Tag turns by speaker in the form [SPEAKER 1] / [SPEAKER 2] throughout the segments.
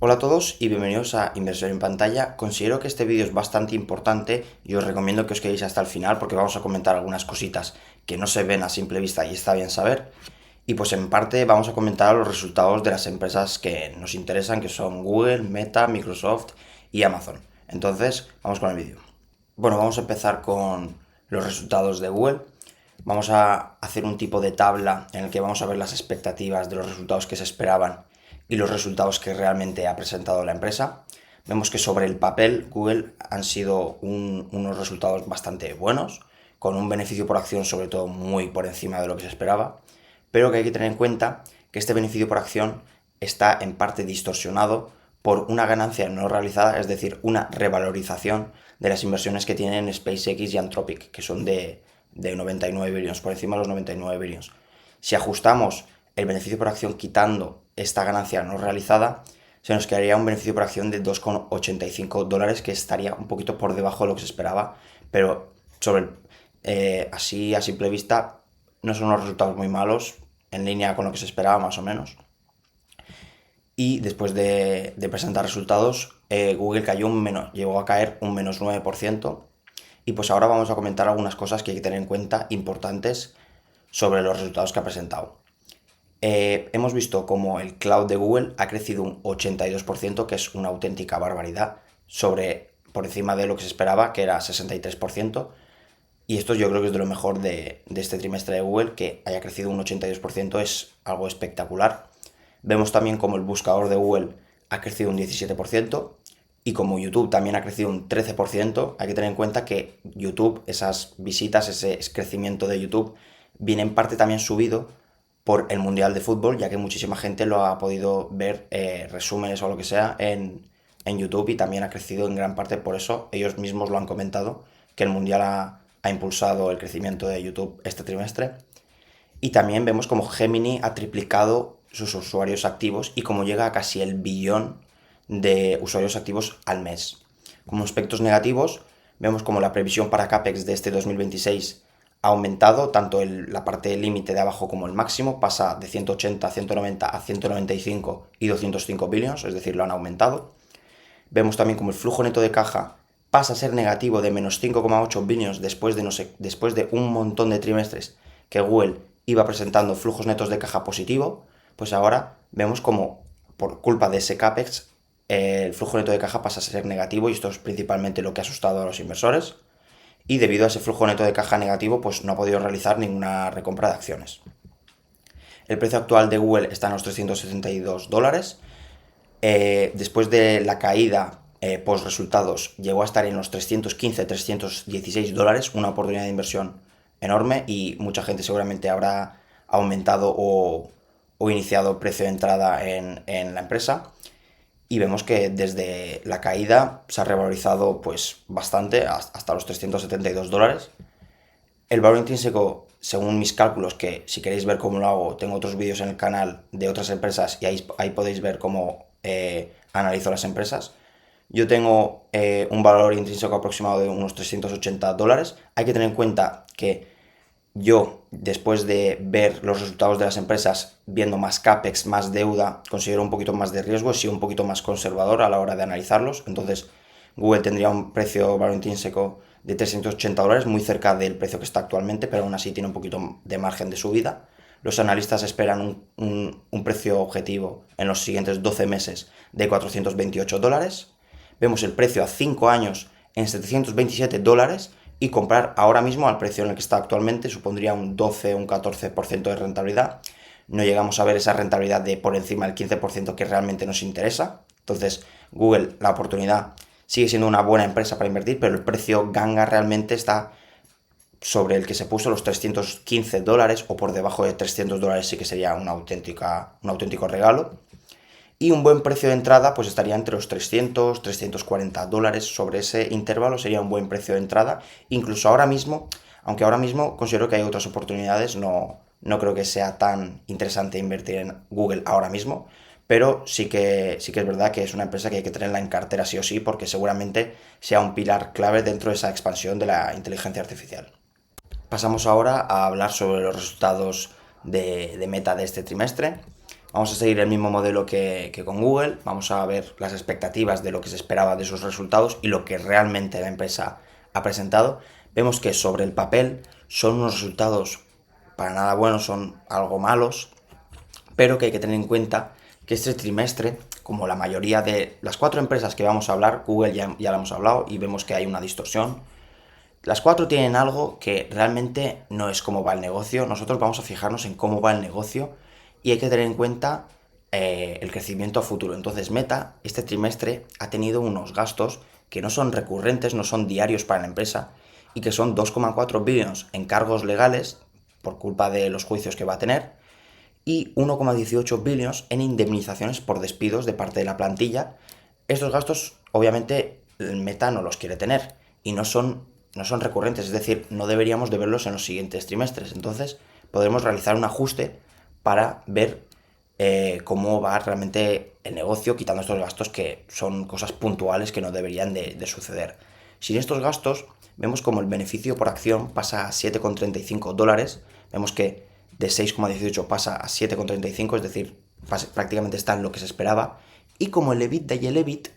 [SPEAKER 1] Hola a todos y bienvenidos a Inversión en Pantalla. Considero que este vídeo es bastante importante y os recomiendo que os quedéis hasta el final porque vamos a comentar algunas cositas que no se ven a simple vista y está bien saber. Y pues en parte vamos a comentar los resultados de las empresas que nos interesan, que son Google, Meta, Microsoft y Amazon. Entonces, vamos con el vídeo. Bueno, vamos a empezar con los resultados de Google. Vamos a hacer un tipo de tabla en el que vamos a ver las expectativas de los resultados que se esperaban y los resultados que realmente ha presentado la empresa. Vemos que sobre el papel Google han sido unos resultados bastante buenos, con un beneficio por acción sobre todo muy por encima de lo que se esperaba, pero que hay que tener en cuenta que este beneficio por acción está en parte distorsionado por una ganancia no realizada, es decir, una revalorización de las inversiones que tienen SpaceX y Anthropic, que son de 99 billones, por encima de los 99 billones. Si ajustamos el beneficio por acción quitando esta ganancia no realizada, se nos quedaría un beneficio por acción de 2,85 dólares, que estaría un poquito por debajo de lo que se esperaba, pero así a simple vista no son unos resultados muy malos, en línea con lo que se esperaba más o menos. Y después de presentar resultados, Google llegó a caer un menos 9%. Y pues ahora vamos a comentar algunas cosas que hay que tener en cuenta importantes sobre los resultados que ha presentado. Hemos visto como el cloud de Google ha crecido un 82%, que es una auténtica barbaridad, por encima de lo que se esperaba, que era 63%. Y esto yo creo que es de lo mejor de este trimestre de Google, que haya crecido un 82% es algo espectacular. Vemos también como el buscador de Google ha crecido un 17%, y como YouTube también ha crecido un 13%. Hay que tener en cuenta que YouTube, esas visitas, ese crecimiento de YouTube, viene en parte también subido por el Mundial de Fútbol, ya que muchísima gente lo ha podido ver, resúmenes o lo que sea, en YouTube, y también ha crecido en gran parte por eso. Ellos mismos lo han comentado, que el Mundial ha impulsado el crecimiento de YouTube este trimestre. Y también vemos como Gemini ha triplicado sus usuarios activos y como llega a casi el billón de usuarios activos al mes. Como aspectos negativos, vemos como la previsión para CAPEX de este 2026 ha aumentado, tanto la parte límite de abajo como el máximo, pasa de 180 a 190 a 195 y 205 billones, es decir, lo han aumentado. Vemos también como el flujo neto de caja pasa a ser negativo de menos 5,8 billones después de un montón de trimestres que Google iba presentando flujos netos de caja positivo. Pues ahora vemos como por culpa de ese CAPEX el flujo neto de caja pasa a ser negativo, y esto es principalmente lo que ha asustado a los inversores, y debido a ese flujo neto de caja negativo pues no ha podido realizar ninguna recompra de acciones. El precio actual de Google está en los 372 dólares. Después de la caída post resultados llegó a estar en los 315-316 dólares, una oportunidad de inversión enorme, y mucha gente seguramente habrá aumentado o iniciado precio de entrada en la empresa. Y vemos que desde la caída se ha revalorizado pues bastante hasta los 372 dólares. El valor intrínseco, según mis cálculos, que si queréis ver cómo lo hago, tengo otros vídeos en el canal de otras empresas y ahí podéis ver cómo analizo las empresas. Yo tengo un valor intrínseco aproximado de unos 380 dólares. Hay que tener en cuenta que yo, después de ver los resultados de las empresas, viendo más CAPEX, más deuda, considero un poquito más de riesgo, he sido un poquito más conservador a la hora de analizarlos. Entonces, Google tendría un precio valor intrínseco de 380 dólares, muy cerca del precio que está actualmente, pero aún así tiene un poquito de margen de subida. Los analistas esperan un precio objetivo en los siguientes 12 meses de 428 dólares. Vemos el precio a 5 años en 727 dólares, y comprar ahora mismo al precio en el que está actualmente supondría un 12 o un 14% de rentabilidad. No llegamos a ver esa rentabilidad de por encima del 15% que realmente nos interesa. Entonces, Google, la oportunidad, sigue siendo una buena empresa para invertir, pero el precio ganga realmente está sobre el que se puso los 315 dólares, o por debajo de 300 dólares sí que sería un auténtico regalo. Y un buen precio de entrada pues estaría entre los 340 dólares. Sobre ese intervalo sería un buen precio de entrada. Incluso ahora mismo, aunque ahora mismo considero que hay otras oportunidades, no creo que sea tan interesante invertir en Google ahora mismo, pero sí que es verdad que es una empresa que hay que tenerla en cartera sí o sí, porque seguramente sea un pilar clave dentro de esa expansión de la inteligencia artificial. Pasamos ahora a hablar sobre los resultados de Meta de este trimestre. Vamos a seguir el mismo modelo que con Google, vamos a ver las expectativas de lo que se esperaba de sus resultados y lo que realmente la empresa ha presentado. Vemos que sobre el papel son unos resultados para nada buenos, son algo malos, pero que hay que tener en cuenta que este trimestre, como la mayoría de las 4 empresas que vamos a hablar, Google ya la hemos hablado y vemos que hay una distorsión. Las 4 tienen algo que realmente no es cómo va el negocio. Nosotros vamos a fijarnos en cómo va el negocio y hay que tener en cuenta el crecimiento a futuro. Entonces Meta este trimestre ha tenido unos gastos que no son recurrentes, no son diarios para la empresa y que son 2,4 billones en cargos legales por culpa de los juicios que va a tener y 1,18 billones en indemnizaciones por despidos de parte de la plantilla. Estos gastos, obviamente, el Meta no los quiere tener y no son recurrentes, es decir, no deberíamos de verlos en los siguientes trimestres. Entonces, podremos realizar un ajuste para ver cómo va realmente el negocio, quitando estos gastos que son cosas puntuales que no deberían de suceder. Sin estos gastos, vemos como el beneficio por acción pasa a 7,35 dólares. Vemos que de 6,18 pasa a 7,35, es decir, prácticamente está en lo que se esperaba. Y como el EBITDA y el EBIT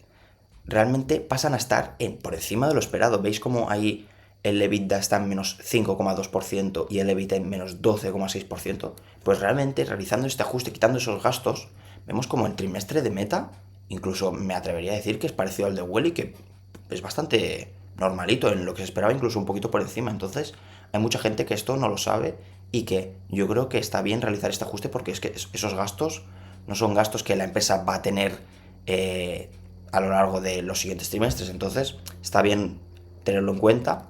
[SPEAKER 1] realmente pasan a estar por encima de lo esperado. ¿Veis cómo ahí el EBITDA está en menos 5,2% y el EBIT en menos 12,6%? Pues realmente realizando este ajuste, quitando esos gastos, vemos como el trimestre de Meta, incluso me atrevería a decir que es parecido al de Welly, que es bastante normalito, en lo que se esperaba incluso un poquito por encima. Entonces hay mucha gente que esto no lo sabe y que yo creo que está bien realizar este ajuste porque es que esos gastos no son gastos que la empresa va a tener a lo largo de los siguientes trimestres. Entonces está bien tenerlo en cuenta.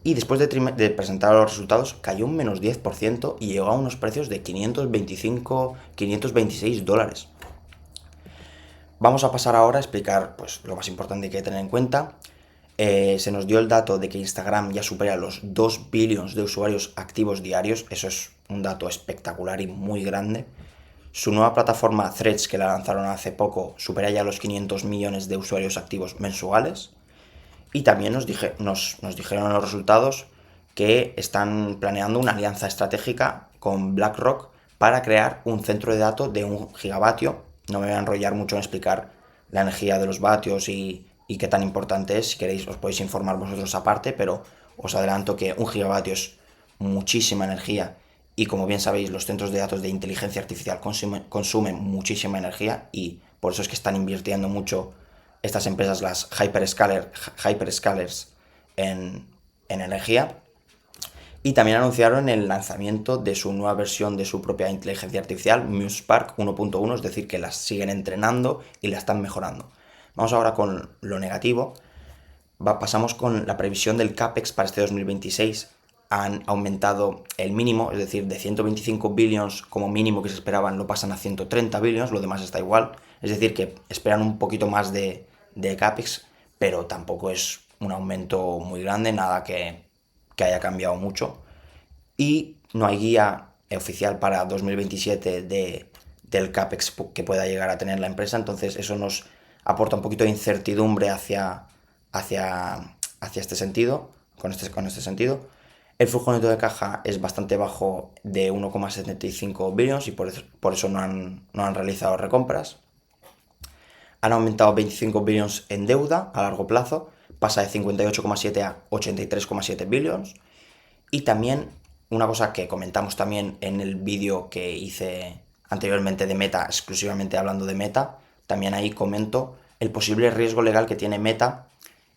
[SPEAKER 1] Y después de presentar los resultados cayó un menos 10% y llegó a unos precios de 525, 526 dólares. Vamos a pasar ahora a explicar pues, lo más importante que hay que tener en cuenta. Se nos dio el dato de que Instagram ya supera los 2 billones de usuarios activos diarios. Eso es un dato espectacular y muy grande. Su nueva plataforma Threads, que la lanzaron hace poco, supera ya los 500 millones de usuarios activos mensuales. Y también nos dijeron en los resultados que están planeando una alianza estratégica con BlackRock para crear un centro de datos de 1 gigavatio. No me voy a enrollar mucho en explicar la energía de los vatios y qué tan importante es. Si queréis os podéis informar vosotros aparte, pero os adelanto que 1 gigavatio es muchísima energía y como bien sabéis los centros de datos de inteligencia artificial consumen muchísima energía y por eso es que están invirtiendo mucho estas empresas, las hyperscalers en energía. Y también anunciaron el lanzamiento de su nueva versión de su propia inteligencia artificial, MuseSpark 1.1, es decir, que las siguen entrenando y la están mejorando. Vamos ahora con lo negativo. Pasamos con la previsión del CAPEX para este 2026. Han aumentado el mínimo, es decir, de 125 billones como mínimo que se esperaban, lo pasan a 130 billones, lo demás está igual. Es decir, que esperan un poquito más de CAPEX, pero tampoco es un aumento muy grande, nada que haya cambiado mucho. Y no hay guía oficial para 2027 del CAPEX que pueda llegar a tener la empresa, entonces eso nos aporta un poquito de incertidumbre hacia este sentido, con este sentido. El flujo neto de caja es bastante bajo de 1,75 billones y por eso no han realizado recompras. Han aumentado 25 billones en deuda a largo plazo, pasa de 58,7 a 83,7 billones. Y también una cosa que comentamos también en el vídeo que hice anteriormente de Meta, exclusivamente hablando de Meta, también ahí comento el posible riesgo legal que tiene Meta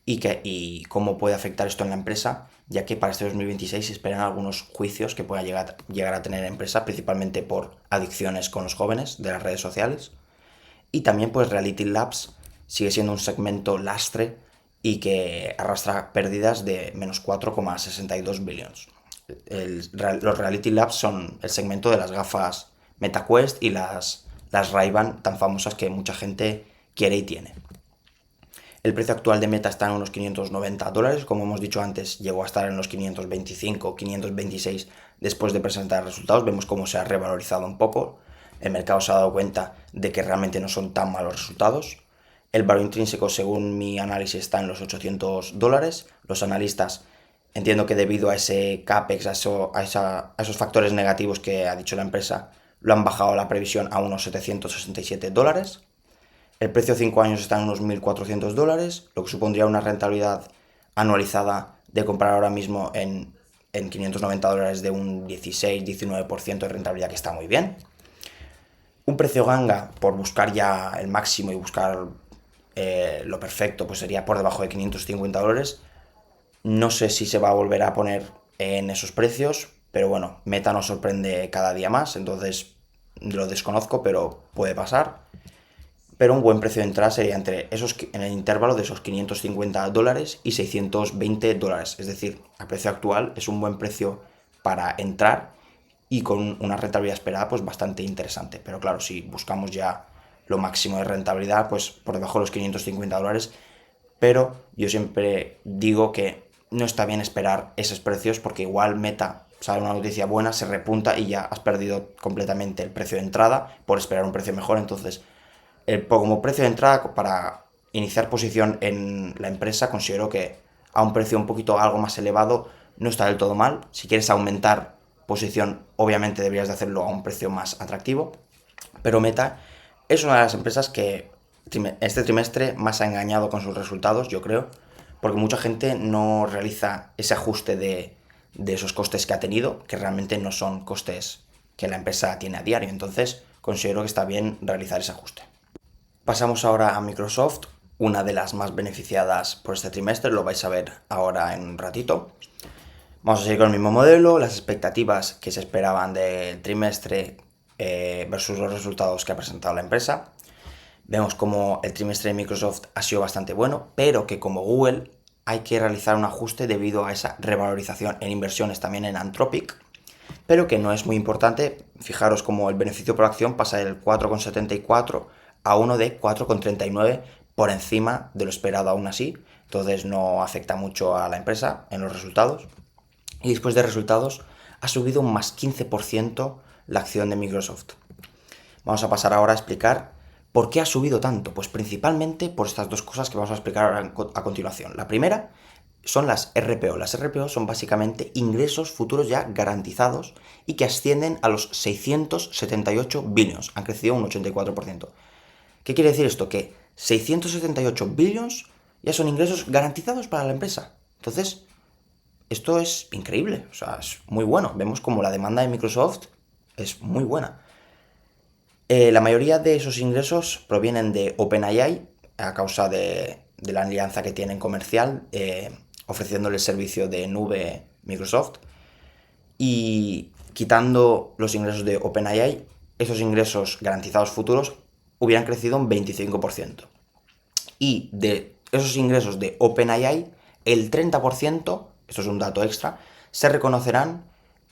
[SPEAKER 1] y cómo puede afectar esto en la empresa, ya que para este 2026 se esperan algunos juicios que pueda llegar a tener la empresa, principalmente por adicciones con los jóvenes de las redes sociales. Y también pues Reality Labs sigue siendo un segmento lastre y que arrastra pérdidas de menos 4,62 billones. Los Reality Labs son el segmento de las gafas MetaQuest y las Ray-Ban tan famosas que mucha gente quiere y tiene. El precio actual de Meta está en unos 590 dólares, como hemos dicho antes, llegó a estar en los 525, 526 después de presentar resultados. Vemos cómo se ha revalorizado un poco. El mercado se ha dado cuenta de que realmente no son tan malos resultados. El valor intrínseco, según mi análisis, está en los 800 dólares. Los analistas, entiendo que debido a ese CAPEX, a esos factores negativos que ha dicho la empresa, lo han bajado la previsión a unos $767. El precio a 5 años está en unos $1.400, lo que supondría una rentabilidad anualizada de comprar ahora mismo en $590 de un 16-19% de rentabilidad, que está muy bien. Un precio ganga, por buscar ya el máximo y buscar lo perfecto, pues sería por debajo de $550. No sé si se va a volver a poner en esos precios, pero bueno, Meta nos sorprende cada día más, entonces lo desconozco, pero puede pasar. Pero un buen precio de entrada sería en el intervalo de esos $550 y $620. Es decir, a precio actual es un buen precio para entrar y con una rentabilidad esperada pues bastante interesante. Pero claro, si buscamos ya lo máximo de rentabilidad, pues por debajo de los $550. Pero yo siempre digo que no está bien esperar esos precios, porque igual Meta sale una noticia buena, se repunta y ya has perdido completamente el precio de entrada por esperar un precio mejor. Entonces, como precio de entrada para iniciar posición en la empresa, considero que a un precio un poquito algo más elevado no está del todo mal. Si quieres aumentar posición, obviamente deberías de hacerlo a un precio más atractivo, pero Meta es una de las empresas que este trimestre más ha engañado con sus resultados, yo creo, porque mucha gente no realiza ese ajuste de esos costes que ha tenido, que realmente no son costes que la empresa tiene a diario. Entonces considero que está bien realizar ese ajuste. Pasamos ahora a Microsoft, una de las más beneficiadas por este trimestre, lo vais a ver ahora en un ratito. Vamos a seguir con el mismo modelo, las expectativas que se esperaban del trimestre versus los resultados que ha presentado la empresa. Vemos como el trimestre de Microsoft ha sido bastante bueno, pero que como Google hay que realizar un ajuste debido a esa revalorización en inversiones también en Anthropic, pero que no es muy importante. Fijaros como el beneficio por acción pasa del 4,74 a uno de 4,39 por encima de lo esperado aún así, entonces no afecta mucho a la empresa en los resultados. Y después de resultados ha subido un más 15% la acción de Microsoft. Vamos a pasar ahora a explicar por qué ha subido tanto. Pues principalmente por estas dos cosas que vamos a explicar ahora a continuación. La primera son las RPO. Las RPO son básicamente ingresos futuros ya garantizados y que ascienden a los 678 billions. Han crecido un 84%. ¿Qué quiere decir esto? Que 678 billions ya son ingresos garantizados para la empresa. Entonces, esto es increíble, o sea, es muy bueno. Vemos como la demanda de Microsoft es muy buena. La mayoría de esos ingresos provienen de OpenAI a causa de la alianza que tienen comercial, ofreciéndole el servicio de nube Microsoft. Y quitando los ingresos de OpenAI, esos ingresos garantizados futuros hubieran crecido un 25%. Y de esos ingresos de OpenAI, el 30%, esto es un dato extra, se reconocerán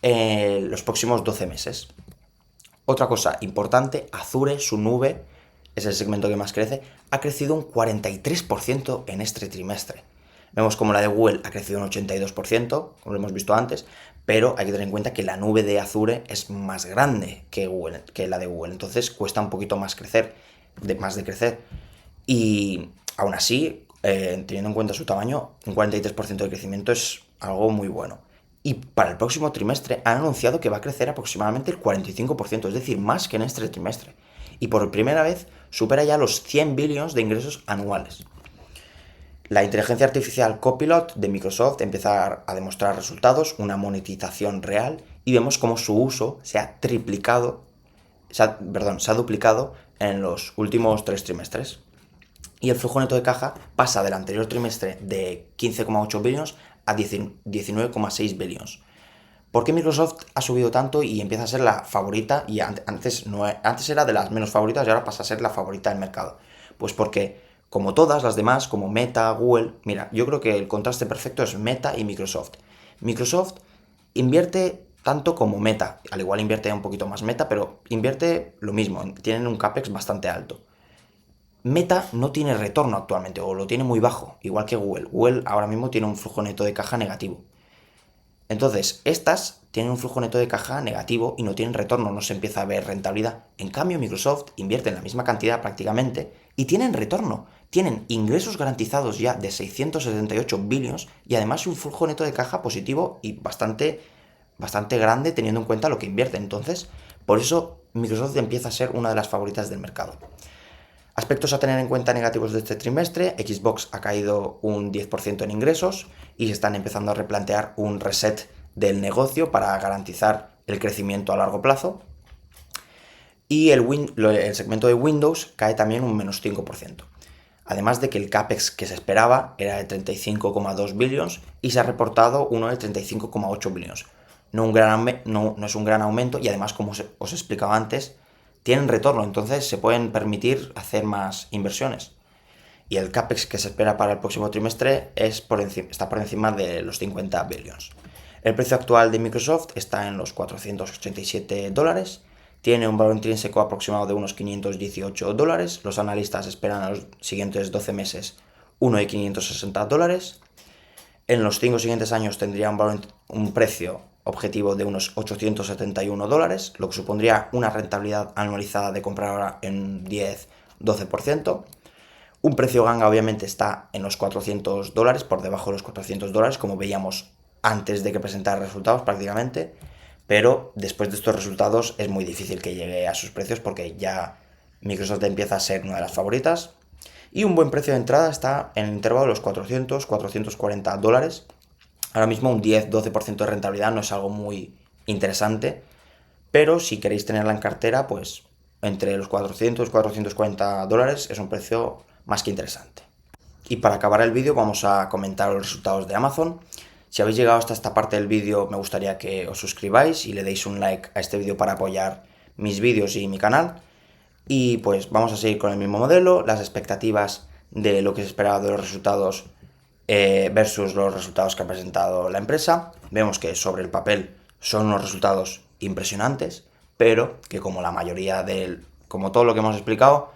[SPEAKER 1] en los próximos 12 meses. Otra cosa importante, Azure, su nube, es el segmento que más crece, ha crecido un 43% en este trimestre. Vemos como la de Google ha crecido un 82%, como lo hemos visto antes, pero hay que tener en cuenta que la nube de Azure es más grande que la de Google, entonces cuesta un poquito más crecer, más de crecer. Y aún así, teniendo en cuenta su tamaño, un 43% de crecimiento es algo muy bueno. Y para el próximo trimestre han anunciado que va a crecer aproximadamente el 45%, es decir, más que en este trimestre. Y por primera vez supera ya los 100 billions de ingresos anuales. La inteligencia artificial Copilot de Microsoft empieza a demostrar resultados, una monetización real, y vemos cómo su uso se ha duplicado en los últimos 3 trimestres. Y el flujo neto de caja pasa del anterior trimestre de 15,8 billions a 19,6 billions. ¿Por qué Microsoft ha subido tanto y empieza a ser la favorita? Y antes era de las menos favoritas y ahora pasa a ser la favorita del mercado. Pues porque, como todas las demás, como Meta, Google, mira, yo creo que el contraste perfecto es Meta y Microsoft. Microsoft invierte tanto como Meta, al igual invierte un poquito más Meta, pero invierte lo mismo, tienen un CAPEX bastante alto. Meta no tiene retorno actualmente, o lo tiene muy bajo, igual que Google. Google ahora mismo tiene un flujo neto de caja negativo. Entonces, estas tienen un flujo neto de caja negativo y no tienen retorno, no se empieza a ver rentabilidad. En cambio, Microsoft invierte en la misma cantidad prácticamente y tienen retorno. Tienen ingresos garantizados ya de 678 billions y además un flujo neto de caja positivo y bastante grande teniendo en cuenta lo que invierte. Entonces, por eso Microsoft empieza a ser una de las favoritas del mercado. Aspectos a tener en cuenta negativos de este trimestre: Xbox ha caído un 10% en ingresos y se están empezando a replantear un reset del negocio para garantizar el crecimiento a largo plazo. Y el segmento de Windows cae también un menos 5%. Además de que el CAPEX que se esperaba era de 35,2 billions y se ha reportado uno de 35,8 billions. No es un gran aumento y además, como os explicaba antes, tienen retorno, entonces se pueden permitir hacer más inversiones. Y el CAPEX que se espera para el próximo trimestre está por encima de los 50 billions. El precio actual de Microsoft está en los $487. Tiene un valor intrínseco aproximado de unos $518. Los analistas esperan a los siguientes 12 meses uno de $560. En los 5 siguientes años tendría un precio objetivo de unos $871, lo que supondría una rentabilidad anualizada de compra ahora en 10-12%. Un precio ganga obviamente está en los $400, por debajo de los $400, como veíamos antes de que presentara resultados prácticamente, pero después de estos resultados es muy difícil que llegue a sus precios porque ya Microsoft empieza a ser una de las favoritas. Y un buen precio de entrada está en el intervalo de los $400-$440. Ahora mismo un 10-12% de rentabilidad no es algo muy interesante, pero si queréis tenerla en cartera, pues entre los $400 y $440 es un precio más que interesante. Y para acabar el vídeo vamos a comentar los resultados de Amazon. Si habéis llegado hasta esta parte del vídeo, me gustaría que os suscribáis y le deis un like a este vídeo para apoyar mis vídeos y mi canal. Y pues vamos a seguir con el mismo modelo, las expectativas de lo que se esperaba de los resultados versus los resultados que ha presentado la empresa. Vemos que sobre el papel son unos resultados impresionantes, pero que como todo lo que hemos explicado,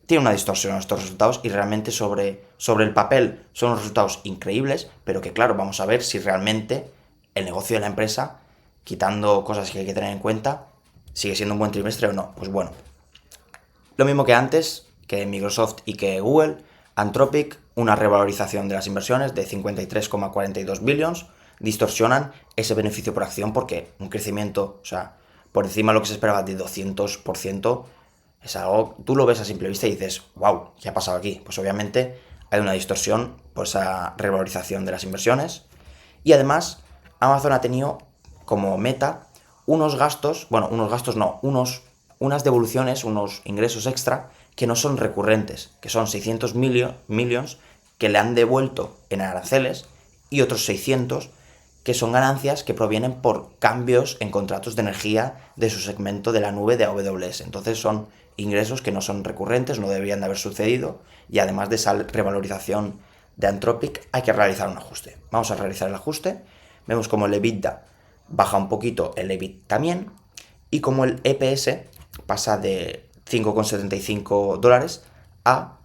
[SPEAKER 1] tiene una distorsión en estos resultados y realmente sobre el papel son unos resultados increíbles, pero que claro, vamos a ver si realmente el negocio de la empresa, quitando cosas que hay que tener en cuenta, sigue siendo un buen trimestre o no. Pues bueno, lo mismo que antes, que Microsoft y que Google, Anthropic, una revalorización de las inversiones de 53,42 billions, distorsionan ese beneficio por acción porque un crecimiento, o sea, por encima de lo que se esperaba de 200%, es algo, tú lo ves a simple vista y dices, wow, ¿qué ha pasado aquí? Pues obviamente hay una distorsión por esa revalorización de las inversiones. Y además, Amazon ha tenido como meta unas devoluciones, unos ingresos extra que no son recurrentes, que son 600 millions que le han devuelto en aranceles y otros 600 que son ganancias que provienen por cambios en contratos de energía de su segmento de la nube de AWS. Entonces son ingresos que no son recurrentes, no deberían de haber sucedido, y además de esa revalorización de Anthropic hay que realizar un ajuste. Vamos a realizar el ajuste. Vemos como el EBITDA baja un poquito, el EBIT también, y como el EPS pasa de $5,75 a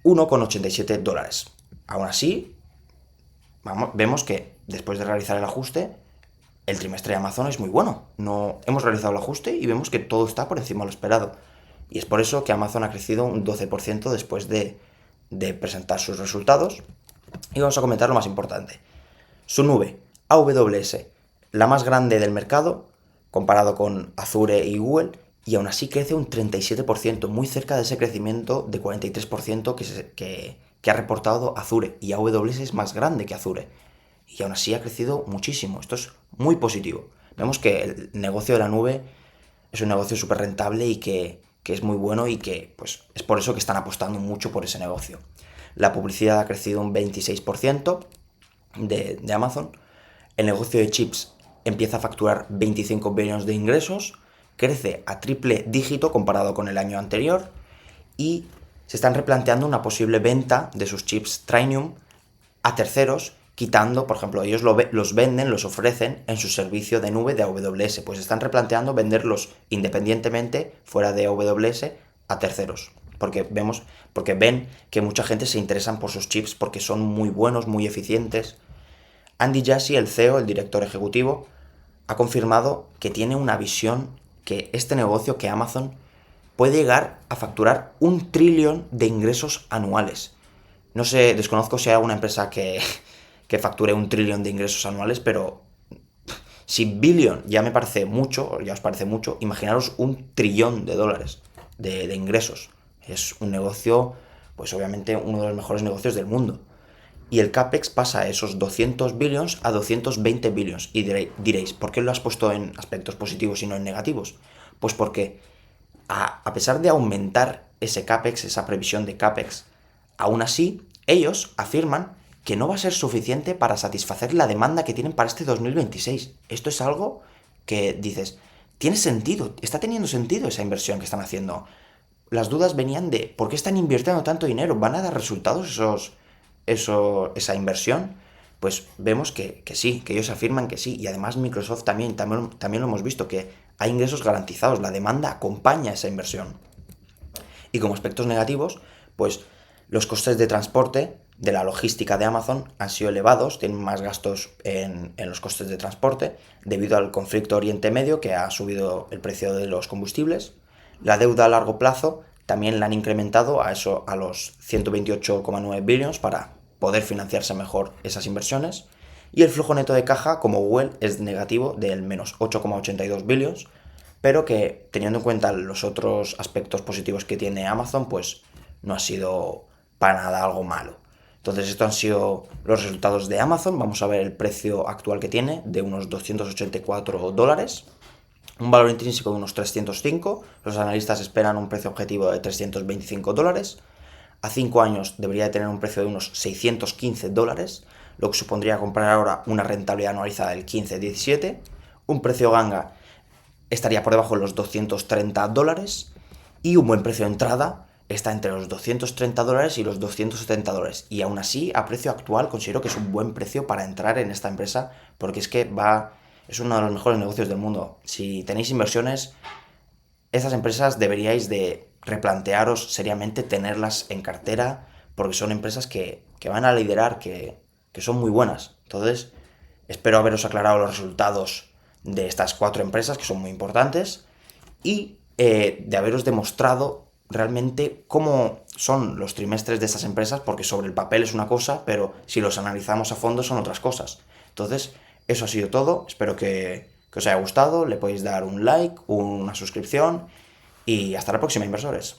[SPEAKER 1] $1,87. Aún así, vemos que después de realizar el ajuste, el trimestre de Amazon es muy bueno. No, hemos realizado el ajuste y vemos que todo está por encima de lo esperado. Y es por eso que Amazon ha crecido un 12% después de presentar sus resultados. Y vamos a comentar lo más importante. Su nube, AWS, la más grande del mercado, comparado con Azure y Google, y aún así crece un 37%, muy cerca de ese crecimiento de 43% que ha reportado Azure. Y AWS es más grande que Azure. Y aún así ha crecido muchísimo. Esto es muy positivo. Vemos que el negocio de la nube es un negocio súper rentable y que es muy bueno, y que pues es por eso que están apostando mucho por ese negocio. La publicidad ha crecido un 26% de Amazon. El negocio de chips empieza a facturar 25 billones de ingresos, crece a triple dígito comparado con el año anterior, y se están replanteando una posible venta de sus chips Trainium a terceros, quitando, por ejemplo, ellos los ofrecen en su servicio de nube de AWS, pues están replanteando venderlos independientemente fuera de AWS a terceros, porque ven que mucha gente se interesa por sus chips porque son muy buenos, muy eficientes. Andy Jassy, el CEO, el director ejecutivo, ha confirmado que tiene una visión que este negocio, que Amazon, puede llegar a facturar 1 trillón de ingresos anuales. No sé, desconozco si hay alguna empresa que facture 1 trillón de ingresos anuales, pero Si billion ya me parece mucho, ya os parece mucho, imaginaros $1 trillón de ingresos. Es un negocio, pues obviamente uno de los mejores negocios del mundo. Y el CAPEX pasa a esos 200 billions a 220 billions. Y diréis, ¿por qué lo has puesto en aspectos positivos y no en negativos? Pues porque a pesar de aumentar ese CAPEX, esa previsión de CAPEX, aún así, ellos afirman que no va a ser suficiente para satisfacer la demanda que tienen para este 2026. Esto es algo que dices, tiene sentido, está teniendo sentido esa inversión que están haciendo. Las dudas venían de, ¿por qué están invirtiendo tanto dinero? ¿Van a dar resultados esa inversión? Pues vemos que sí, que ellos afirman que sí. Y además Microsoft también lo hemos visto, que hay ingresos garantizados, la demanda acompaña esa inversión. Y como aspectos negativos, pues los costes de transporte de la logística de Amazon han sido elevados, tienen más gastos en los costes de transporte debido al conflicto Oriente Medio que ha subido el precio de los combustibles. La deuda a largo plazo también la han incrementado a los 128,9 billones para poder financiarse mejor esas inversiones. Y el flujo neto de caja, como Google, es negativo del menos 8,82 billones, pero que teniendo en cuenta los otros aspectos positivos que tiene Amazon, pues no ha sido para nada algo malo. Entonces estos han sido los resultados de Amazon. Vamos a ver el precio actual que tiene, de unos $284, un valor intrínseco de unos 305. Los analistas esperan un precio objetivo de $325. A 5 años debería de tener un precio de unos $615, lo que supondría comprar ahora una rentabilidad anualizada del 15-17. Un precio ganga estaría por debajo de los $230, y un buen precio de entrada está entre los $230 y los $270. Y aún así, a precio actual, considero que es un buen precio para entrar en esta empresa, porque es que es uno de los mejores negocios del mundo. Si tenéis inversiones, estas empresas deberíais de replantearos seriamente tenerlas en cartera, porque son empresas que van a liderar, que son muy buenas. Entonces, espero haberos aclarado los resultados de estas 4 empresas, que son muy importantes, y de haberos demostrado realmente cómo son los trimestres de estas empresas, porque sobre el papel es una cosa, pero si los analizamos a fondo son otras cosas. Entonces, eso ha sido todo. Espero que os haya gustado. Le podéis dar un like, una suscripción, y hasta la próxima, inversores.